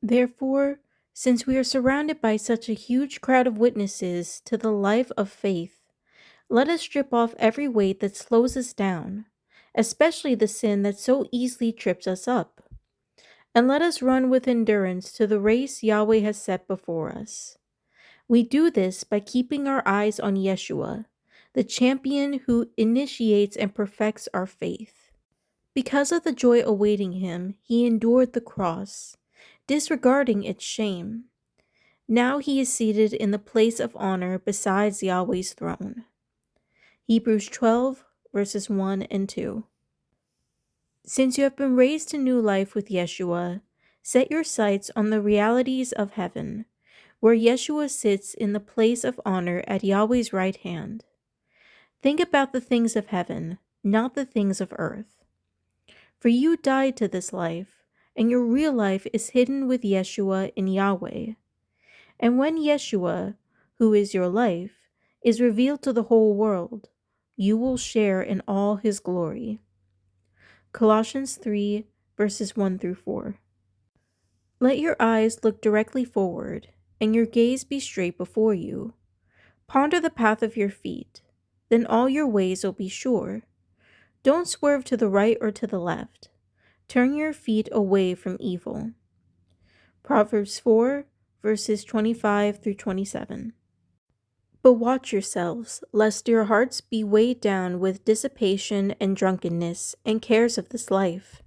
Therefore, since we are surrounded by such a huge crowd of witnesses to the life of faith, let us strip off every weight that slows us down, especially the sin that so easily trips us up. And let us run with endurance to the race Yahweh has set before us. We do this by keeping our eyes on Yeshua, the champion who initiates and perfects our faith. Because of the joy awaiting him, he endured the cross, disregarding its shame. Now he is seated in the place of honor beside Yahweh's throne. Hebrews 12, verses 1 and 2. Since you have been raised to new life with Yeshua, set your sights on the realities of heaven, where Yeshua sits in the place of honor at Yahweh's right hand. Think about the things of heaven, not the things of earth. For you died to this life, and your real life is hidden with Yeshua in Yahweh. And when Yeshua, who is your life, is revealed to the whole world, you will share in all his glory. Colossians 3, verses 1 through 4. Let your eyes look directly forward, and your gaze be straight before you. Ponder the path of your feet, then all your ways will be sure. Don't swerve to the right or to the left. Turn your feet away from evil. Proverbs 4, verses 25 through 27. But watch yourselves, lest your hearts be weighed down with dissipation and drunkenness and cares of this life,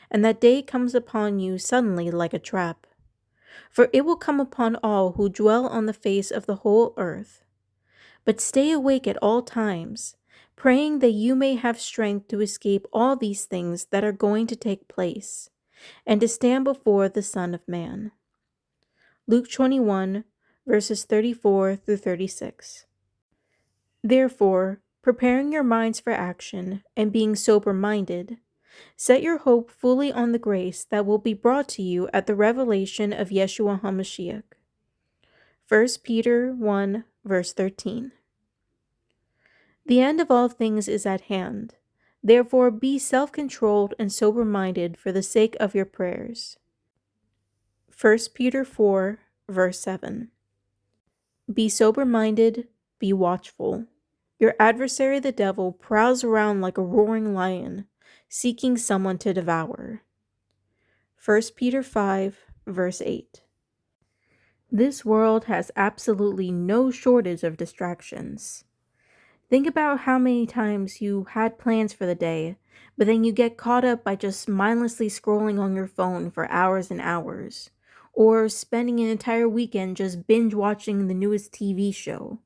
and that day comes upon you suddenly like a trap. For it will come upon all who dwell on the face of the whole earth. But stay awake at all times, praying that you may have strength to escape all these things that are going to take place, and to stand before the Son of Man. Luke 21, verses 34 through 36. Therefore, preparing your minds for action and being sober-minded, set your hope fully on the grace that will be brought to you at the revelation of Yeshua HaMashiach. 1 Peter 1, verse 13. The end of all things is at hand. Therefore, be self-controlled and sober-minded for the sake of your prayers. 1 Peter 4, verse 7. Be sober-minded, be watchful. Your adversary the devil prowls around like a roaring lion, seeking someone to devour. 1 Peter 5, verse 8. This world has absolutely no shortage of distractions. Think about how many times you had plans for the day, but then you get caught up by just mindlessly scrolling on your phone for hours and hours, or spending an entire weekend just binge watching the newest TV show.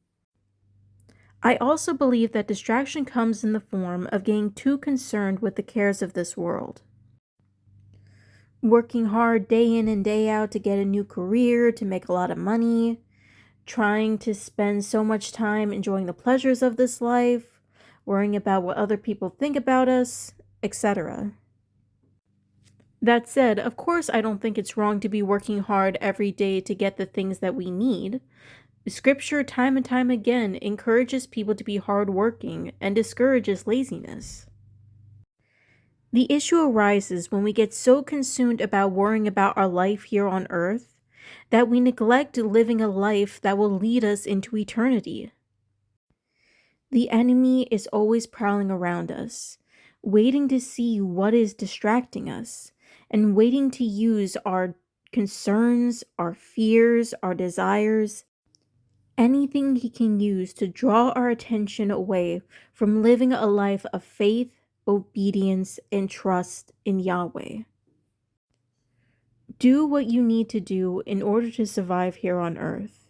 I also believe that distraction comes in the form of getting too concerned with the cares of this world. Working hard day in and day out to get a new career, to make a lot of money, trying to spend so much time enjoying the pleasures of this life, worrying about what other people think about us, etc. That said, of course, I don't think it's wrong to be working hard every day to get the things that we need. Scripture, time and time again, encourages people to be hardworking and discourages laziness. The issue arises when we get so consumed about worrying about our life here on earth that we neglect living a life that will lead us into eternity. The enemy is always prowling around us, waiting to see what is distracting us, and waiting to use our concerns, our fears, our desires, anything he can use to draw our attention away from living a life of faith, obedience, and trust in Yahweh. Do what you need to do in order to survive here on earth,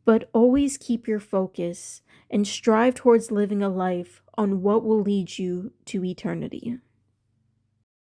but always keep your focus and strive towards living a life on what will lead you to eternity.